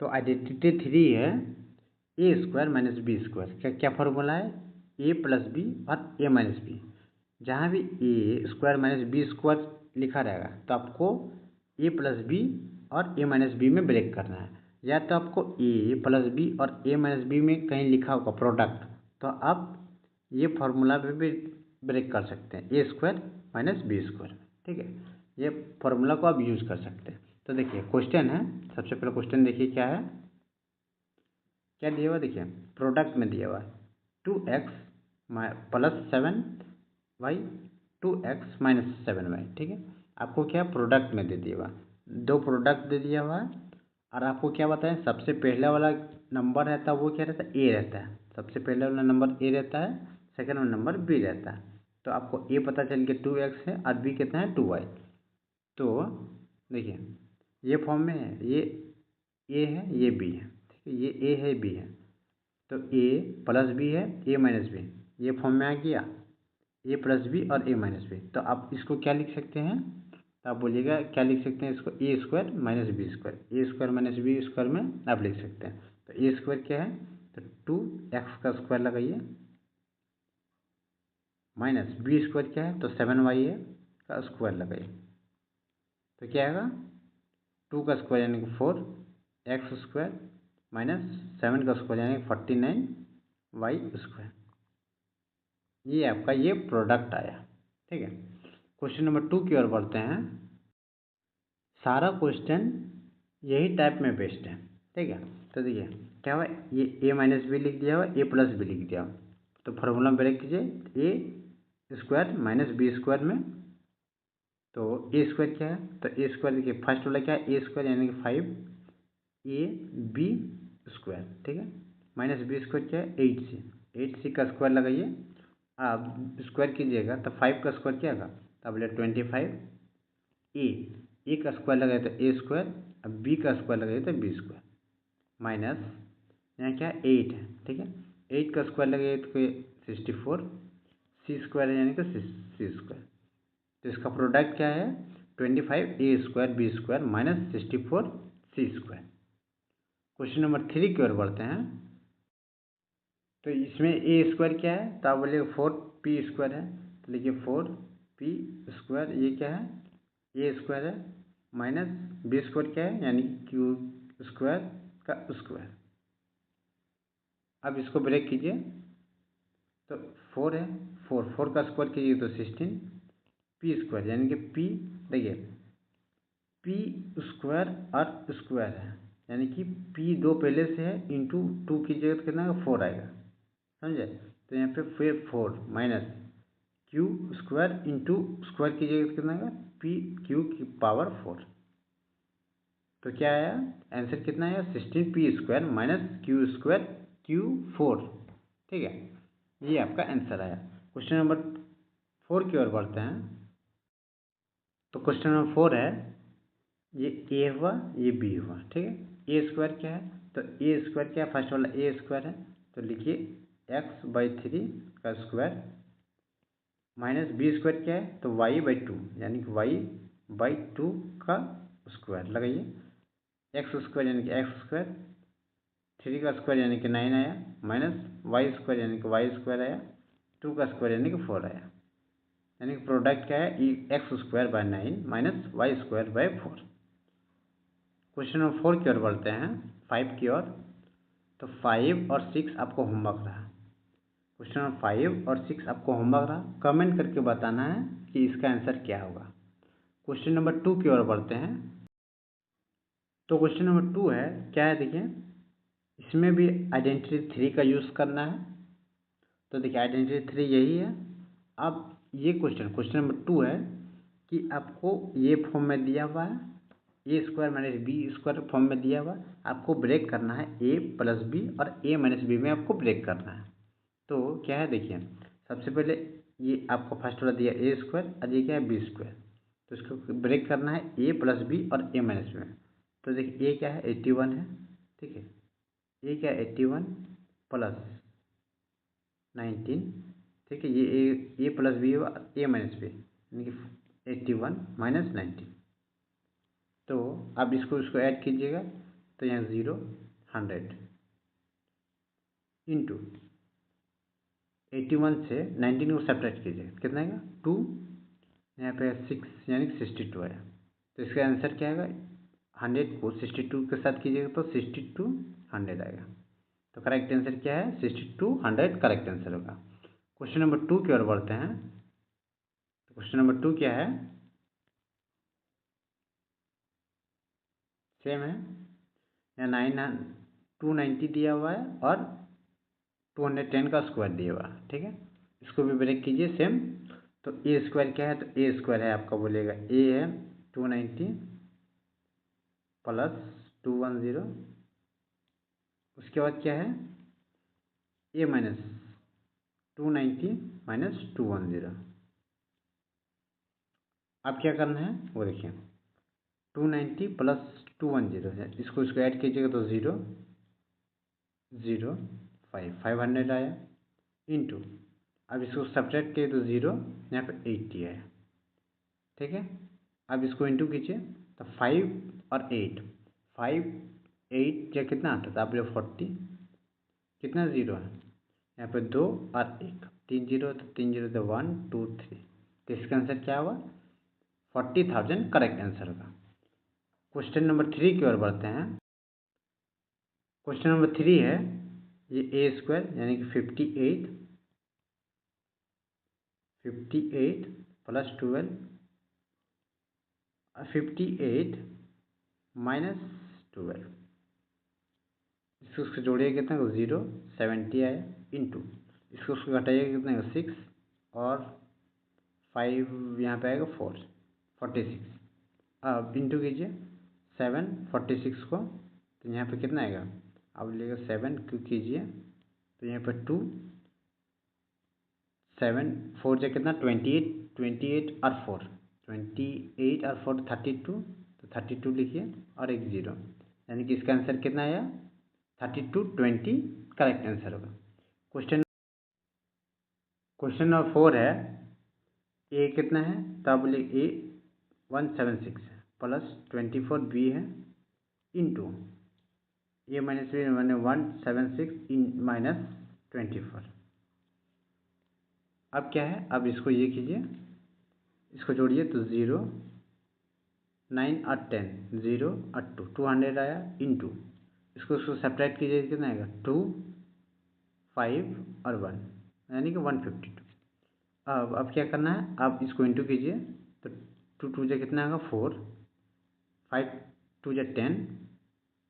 तो आइडेंटिटी 3 है A square minus B square. क्या क्या फॉर्मूला है? ए प्लस बी और ए माइनस बी। जहाँ भी A square minus B square लिखा रहेगा तो आपको ए प्लस बी और ए माइनस बी में ब्रेक करना है। या तो आपको ए प्लस बी और ए माइनस बी में कहीं लिखा होगा प्रोडक्ट, तो आप ये फार्मूला पे भी ब्रेक कर सकते हैं, ए स्क्वायर माइनस बी स्क्वायर। ठीक है, ये फार्मूला को आप यूज कर सकते हैं। तो देखिए क्वेश्चन है, सबसे पहले क्वेश्चन देखिए क्या है, क्या दिया हुआ देखिए, प्रोडक्ट में दिया हुआ है 2x plus 7y 2x minus 7y। ठीक है, आपको क्या प्रोडक्ट में दे दिया हुआ, दो प्रोडक्ट दे दिया हुआ है। और आपको क्या बताएं, सबसे पहला वाला नंबर रहता है वो क्या रहता है, ए रहता है। सबसे पहले वाला नंबर ए रहता है, सेकेंड वाला नंबर बी रहता है। तो आपको ए पता चल गया 2x है और बी कितना है 2y। तो देखिए ये फॉर्म में है, ये ए है ये बी है। ठीक है, ये ए है बी है, तो ए प्लस बी है ए माइनस बी, ये फॉर्म में आ गया ए प्लस बी और ए माइनस बी। तो आप इसको क्या लिख सकते हैं, तो आप बोलिएगा क्या लिख सकते हैं इसको, ए स्क्वायर माइनस बी स्क्वायर। ए स्क्वायर माइनस बी स्क्वायर में आप लिख सकते हैं। तो ए स्क्वायर क्या है, तो 2x का स्क्वायर लगाइए, माइनस बी स्क्वायर क्या है, तो 7y है का स्क्वायर लगाइए। तो क्या आएगा, 2 का स्क्वायर यानी कि 4x स्क्वायर माइनस 7 का स्क्वायर यानी कि 49y स्क्वायर। ये आपका ये प्रोडक्ट आया। ठीक है, क्वेश्चन नंबर 2 की ओर बढ़ते हैं। सारा क्वेश्चन यही टाइप में बेस्ड है। ठीक है, तो देखिए क्या हुआ, ये ए माइनस बी लिख दिया हुआ, ए प्लस बी लिख दिया हुआ। तो फॉर्मूला में ब्रेक कीजिए, ए स्क्वायर माइनस बी स्क्वायर में। तो ए स्क्वायर क्या है, तो ए स्क्वायर देखिए फर्स्ट वाला क्या है, ए स्क्वायर यानी कि 5 ए बी स्क्वायर। ठीक है, माइनस बी स्क्वायर क्या है 8c, 8c का स्क्वायर लगाइए। आप स्क्वायर कीजिएगा तो 5 का स्क्वायर क्या आएगा, तो बोले 25। ए का स्क्वायर लगाए तो ए स्क्वायर, अब बी का स्क्वायर लगाए तो बी स्क्वायर, माइनस यहाँ क्या 8 है। ठीक है, 8 का स्क्वायर लगाइए तो 64, सी स्क्वायर यानी कि सी स्क्वायर। तो इसका प्रोडक्ट क्या है, 25 ए स्क्वायर बी स्क्वायर माइनस 64 सी स्क्वायर। क्वेश्चन नंबर 3 की ओर बढ़ते हैं। तो इसमें ए स्क्वायर क्या है, तो आप बोलिए 4p स्क्वायर है। तो लिखिए 4p स्क्वायर, ये क्या है ए स्क्वायर है, माइनस बी स्क्वायर क्या है यानी क्यू स्क्वायर का स्क्वायर। अब इसको ब्रेक कीजिए, तो 4 है, 4 का स्क्वायर कीजिए तो 16 पी स्क्वायर यानी कि पी, देखिए पी स्क्वायर और स्क्वायर है यानी कि पी दो पहले से है, इंटू 2 की जगह कितना 4 आएगा, समझे। तो यहाँ पे फिर 4 minus Q square into square की जगह कितना आएगा, पी क्यू की पावर 4। तो क्या आया आंसर, कितना आया 16p square minus Q square Q4। ठीक है, ये आपका आंसर आया। क्वेश्चन नंबर 4 की ओर बढ़ते हैं। तो क्वेश्चन नंबर 4 है, ये ए हुआ ये बी हुआ। ठीक है, ए स्क्वायर क्या है, तो ए स्क्वायर क्या है, फर्स्ट वाला ए स्क्वायर है, तो लिखिए x/3 का स्क्वायर, माइनस बी स्क्वायर क्या है, तो y/2 यानी कि y/2 का स्क्वायर लगाइए। एक्स स्क्वायर यानी कि एक्स स्क्वायर, 3 का स्क्वायर यानी कि 9 आया, माइनस वाई स्क्वायर यानी कि वाई स्क्वायर आया, 2 का स्क्वायर यानी कि 4 आया। यानी कि प्रोडक्ट क्या है, X square by 9 minus Y square by 4। Question number 4 की ओर बढ़ते हैं, 5 की ओर। तो 5 और 6 आपको होमवर्क रहा। क्वेश्चन नंबर 5 और 6 आपको होमवर्क रहा, कमेंट करके बताना है कि इसका आंसर क्या होगा। क्वेश्चन नंबर 2 की ओर बढ़ते हैं। तो क्वेश्चन नंबर 2 है, क्या है देखिए, इसमें भी आइडेंटिटी 3 का यूज़ करना है। तो देखिए आइडेंटिटी 3 यही है। अब ये क्वेश्चन नंबर 2 है कि आपको ये फॉर्म में दिया हुआ है, A square minus B square form में दिया हुआ, आपको ब्रेक करना है ए प्लस बी और ए माइनस बी में आपको ब्रेक करना है। तो क्या है देखिए, सबसे पहले ये आपको फर्स्ट वाला दिया ए स्क्वायर और ये क्या है बी स्क्वायर, तो इसको ब्रेक करना है ए प्लस बी और ए माइनस बी में। तो देखिए ए क्या है 81 है। ठीक है, ए क्या है 81 प्लस 19। ठीक है, ये ए प्लस बी हुआ, ए माइनस बी यानी कि 81 माइनस 19। तो अब इसको ऐड कीजिएगा, तो यहाँ 0 100 इंटू 81 से 19 को सब्ट्रैक्ट कीजिए, कितना आएगा 2, यहाँ पे 6 यानी 62 आया। तो इसका आंसर क्या आएगा, 100 को 62 के साथ कीजिएगा तो 62 100 आएगा। तो करेक्ट आंसर क्या है, 62 100 करेक्ट आंसर होगा। क्वेश्चन नंबर 2 की ओर बढ़ते हैं। तो क्वेश्चन नंबर 2 क्या है, सेम है, यहाँ 290 दिया हुआ है और 210 का स्क्वायर दिया हुआ है, ठीक है। इसको भी ब्रेक कीजिए सेम। तो ए स्क्वायर क्या है, तो ए स्क्वायर है आपका, बोलेगा ए है 290 प्लस 210, उसके बाद क्या है ए माइनस 290 माइनस 210। अब क्या करना है वो देखिए, 290 प्लस 210 है, इसको ऐड कीजिएगा तो 0 0 500 आया इंटू, अब इसको सब्ट्रैक्ट किए तो 0 यहाँ पे 80 आया, ठीक है। अब इसको इंटू कीजिए तो 5 और 8, 5 8 या कितना आता था आप लोग 40, कितना 0 है यहाँ पे 2 और 1, 3 0 तो 3 0 तो 1 2 3, तो इसका आंसर क्या हुआ 40,000 करेक्ट आंसर होगा। क्वेश्चन नंबर 3 की ओर बढ़ते हैं। क्वेश्चन नंबर 3 है, ये ए स्क्वायर यानी कि 58 प्लस 12 58 माइनस 12, इसको जोड़िए कितना को 0 70 आया इंटू, इसको घटाइएगा कितना को 6 और 5 यहाँ पे आएगा 4 46। अब इंटू कीजिए 7 46 को, तो यहाँ पे कितना आएगा, अब लेगा 7 क्यों कीजिए तो यहाँ पर 2 7 4 जो कितना 28 और 4 28 और 4 32, तो 32 लिखिए और एक 0, यानी कि इसका आंसर कितना आया 32 20 करेक्ट आंसर होगा। क्वेश्चन नंबर 4 है, ए कितना है तो आप बोले ए 176 है प्लस 24 बी है इंटू ए माइनस बी मैंने 176 इन माइनस 24। अब क्या है, अब इसको ये कीजिए, इसको जोड़िए तो 0 9 और 10 0 और 2 200 आया इंटू, इसको सब्ट्रैक्ट कीजिए कितना आएगा 2 5 और 1 यानी कि 152। अब क्या करना है, आप इसको इंटू कीजिए तो 2 2 जो कितना आएगा 4 5 2 जो 10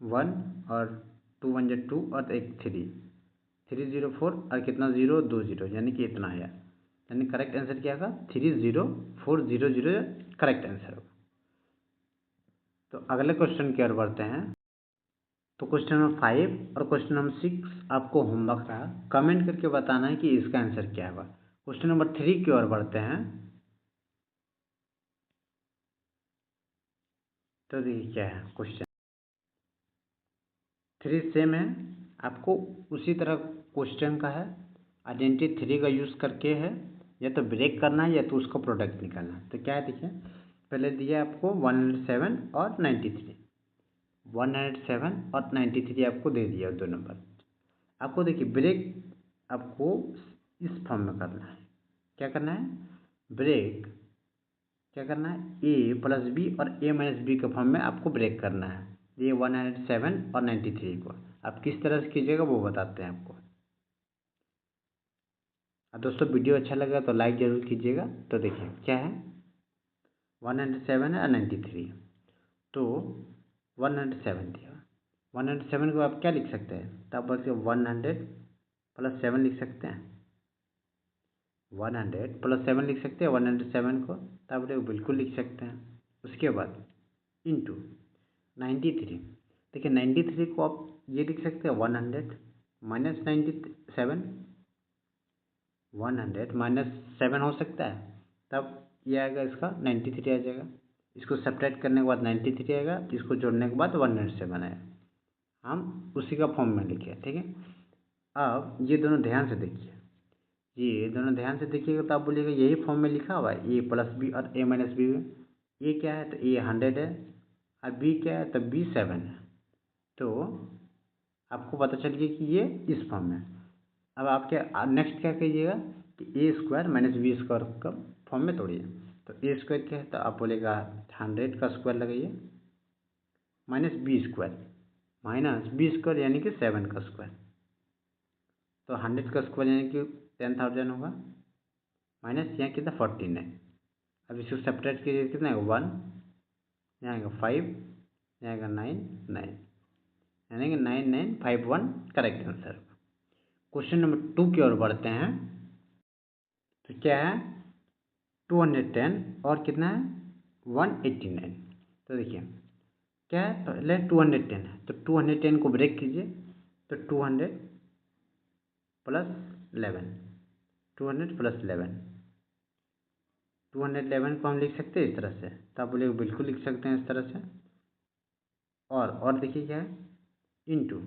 1 और 2 1 जो 2 और एक 304 और कितना 0 2 0 यानी कि इतना आया, यानी करेक्ट आंसर क्या होगा 30400 करेक्ट आंसर होगा। तो अगले क्वेश्चन की ओर बढ़ते हैं। तो क्वेश्चन नंबर 5 और क्वेश्चन नंबर 6 आपको होमवर्क रहा, कमेंट करके बताना है कि इसका आंसर क्या होगा। क्वेश्चन नंबर 3 की ओर बढ़ते हैं। तो देखिए क्या है, क्वेश्चन 3 सेम है, आपको उसी तरह क्वेश्चन का है, आइडेंटिटी 3 का यूज़ करके है, या तो ब्रेक करना है या तो उसका प्रोडक्ट निकालना है। तो क्या है देखिए, पहले दिया आपको 107 और 93, 107 और 93 आपको दे दिया दो नंबर। आपको देखिए ब्रेक आपको इस फॉर्म में करना है, क्या करना है ब्रेक, क्या करना है ए प्लस बी और ए माइनस बी के फॉर्म में आपको ब्रेक करना है। ये 107 और 93 को आप किस तरह से कीजिएगा वो बताते हैं आपको। दोस्तों वीडियो अच्छा लगा तो लाइक ज़रूर कीजिएगा। तो देखिए क्या है 107 है और 93, तो 107 दिया, 107 को आप क्या लिख सकते हैं, तो आप बल्कि 100 प्लस 7 लिख सकते हैं, 100 प्लस 7 लिख सकते हैं 107 को, तो आप बिल्कुल लिख सकते हैं। उसके बाद इंटू 93, देखिए 93 को आप ये लिख सकते हैं 100 माइनस 97, 100 माइनस 7 हो सकता है, तब ये आएगा इसका 93 आ जाएगा। इसको सब्ट्रैक्ट करने के बाद 93 आएगा, इसको जोड़ने के बाद 107 आएगा, हम उसी का फॉर्म में लिखे, ठीक है। अब ये दोनों ध्यान से देखिए, ये दोनों ध्यान से देखिएगा तो आप बोलिएगा यही फॉर्म में लिखा हुआ है ए प्लस बी और ए माइनस बी में। ए क्या है तो ए 100 है और बी क्या है तो बी 7 है, तो आपको पता चल गया कि ये इस फॉर्म में। अब आप क्या नेक्स्ट क्या कीजिएगा कि ए स्क्वायर माइनस बी स्क्वायर का फॉर्म में तोड़िए। तो ए स्क्वायर क्या है, तो आप बोलेगा 100 का स्क्वायर लगाइए माइनस बी स्क्वायर यानी कि 7 का स्क्वायर। तो 100 का स्क्वायर यानी कि 10,000 होगा, माइनस यहाँ कितना 49। अब इसको सेपरेट कीजिए, कितना आएगा 1, यहाँ आएगा 5, यहाँ आएगा 9 9, यानी कि 9951 करेक्ट आंसर। क्वेश्चन नंबर 2 की ओर बढ़ते हैं। तो क्या है 210 और कितना है 189। तो देखिए क्या है, पहले 210 है तो 210 को ब्रेक कीजिए। तो 200 प्लस 11, 200 प्लस 11, 211 को हम लिख सकते हैं इस तरह से। तो आप बोलिए बिल्कुल लिख सकते हैं इस तरह से। और देखिए क्या है इंटू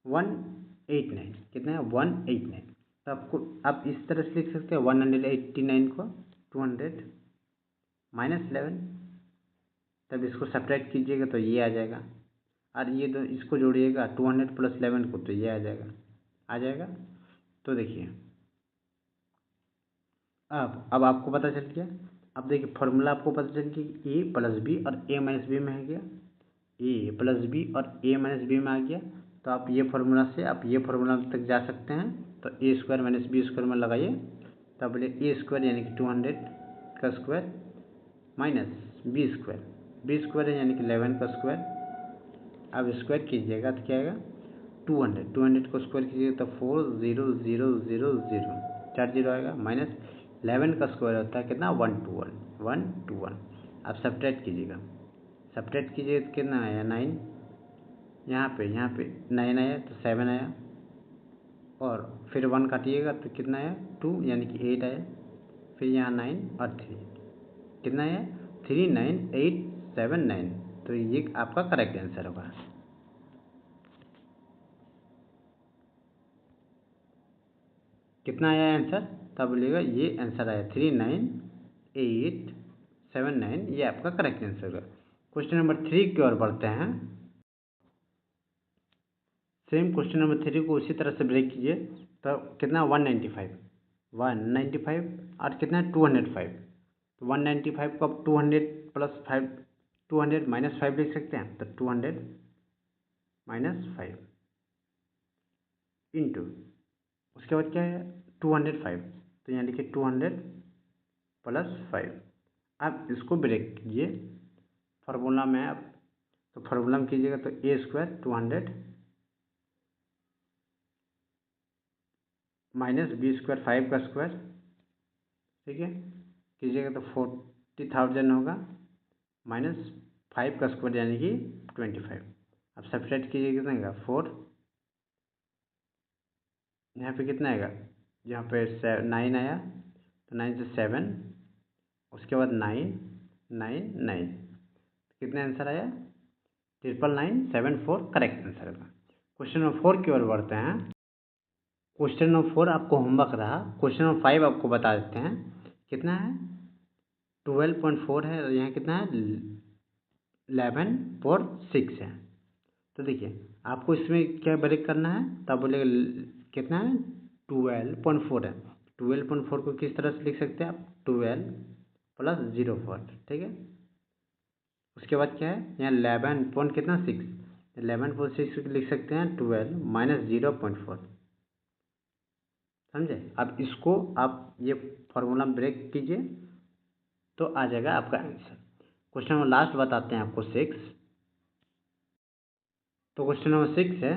189, कितना है 189। तो आपको आप इस तरह से लिख सकते हैं 189 को 200 माइनस 11। तब इसको सेपरेट कीजिएगा तो ये आ जाएगा, और ये दो इसको जोड़िएगा 200 प्लस 11 को, तो ये आ जाएगा। तो देखिए अब आपको पता चल गया। अब देखिए फॉर्मूला आपको पता चल गया, ए प्लस बी और ए माइनस बी में है गया, ए प्लस बी और ए माइनस बी में आ गया। तो आप ये फार्मूला से आप ये फार्मूला तक जा सकते हैं। तो ए स्क्वायर माइनस बी स्क्वायर में लगाइए, तब बोले ए स्क्वायर यानी कि 200 का स्क्वायर माइनस बी स्क्वायर है यानी कि 11 का स्क्वायर। अब स्क्वायर कीजिएगा तो क्या आएगा 200 को स्क्वायर कीजिएगा तो 40000, 4 जीरो आएगा, माइनस 11 का स्क्वायर होता है कितना 121। अब सब्ट्रैक्ट कीजिएगा, सब्ट्रैक्ट कीजिए तो कितना आया 9, यहाँ पे 9 आया तो 7 आया, और फिर 1 काटिएगा तो कितना आया 2 यानी कि 8 आया, फिर यहाँ 9 और 3, कितना आया 39879। तो ये आपका करेक्ट आंसर होगा। कितना आया आंसर, तब बोलिएगा ये आंसर आया 39879, ये आपका करेक्ट आंसर होगा। क्वेश्चन नंबर 3 की ओर बढ़ते हैं। सेम क्वेश्चन नंबर 3 को उसी तरह से ब्रेक कीजिए। तो कितना 195 और कितना 205। तो 195 को आप 200 प्लस 5, 200 माइनस 5 लिख सकते हैं। तो 200 माइनस 5 इंटू उसके बाद क्या है 205, तो यहाँ लिखिए 200 प्लस 5। अब इसको ब्रेक कीजिए फार्मूला में। आप तो फार्मूला में कीजिएगा तो ए स्क्वायर 200 माइनस बी स्क्वायर 5 का स्क्वायर, ठीक है, कीजिएगा तो 40,000 होगा, माइनस 5 का स्क्वायर यानी कि 25। अब सब्ट्रैक्ट कीजिए कितना आएगा 4, यहाँ पे कितना आएगा, यहाँ पे 9 आया तो 9 से 7, उसके बाद 999, कितना आंसर आया 99974 करेक्ट आंसर होगा। क्वेश्चन नंबर 4 की ओर बढ़ते हैं। क्वेश्चन नंबर 4 आपको होमवर्क रहा। क्वेश्चन नंबर 5 आपको बता देते हैं कितना है 12.4 है, और यहाँ कितना है 11.6 है। तो देखिए आपको इसमें क्या ब्रेक करना है, तब बोलेगा कितना है 12.4 है। 12.4 को किस तरह से लिख सकते हैं आप 12 प्लस 04, ठीक है। उसके बाद क्या है यहाँ 11 पॉइंट कितना 6, 11.6 लिख सकते हैं 12 माइनस 0.4, समझे। अब इसको आप ये फार्मूला ब्रेक कीजिए तो आ जाएगा आपका आंसर। क्वेश्चन नंबर लास्ट बताते हैं आपको 6। तो क्वेश्चन नंबर 6 है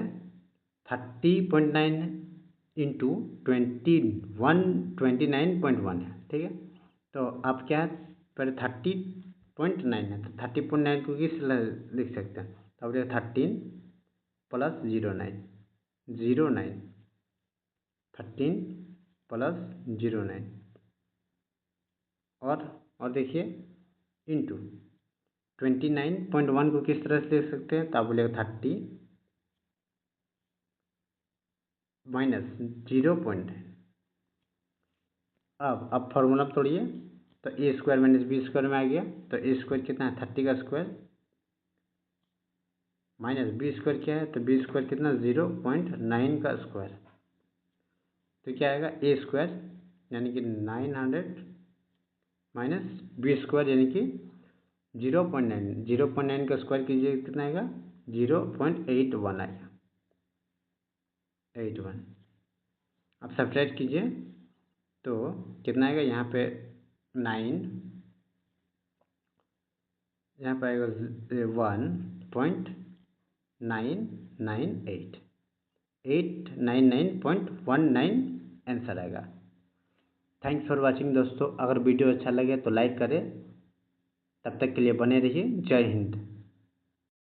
30.9 इंटू 29.1 है, ठीक है। तो आप क्या है पहले 30.9 है, तो 30.9 को किस लिख सकते हैं, तो आप 13 प्लस 09, 13 प्लस 09, और देखिए इंटू 29.1 को किस तरह से लिख सकते हैं, तो आप बोलेगा 30 माइनस 0.9। अब फॉर्मूला तोड़िए तो ए स्क्वायर माइनस बी स्क्वायर में आ गया। तो ए स्क्वायर कितना है 30 का स्क्वायर माइनस बी स्क्वायर क्या है, तो बी स्क्वायर कितना 0.9 का स्क्वायर, तो क्या आएगा ए स्क्वायर यानी कि 900 माइनस बी स्क्वायर यानी कि 0.9 का स्क्वायर कीजिए कितना आएगा 0.81 आएगा 81। अब सब्ट्रैक्ट कीजिए तो कितना आएगा, यहाँ पे 9, यहाँ पे आएगा 1.998 899.19 आंसर आएगा। थैंक्स फॉर वाचिंग दोस्तों, अगर वीडियो अच्छा लगे तो लाइक करें। तब तक के लिए बने रहिए। जय हिंद।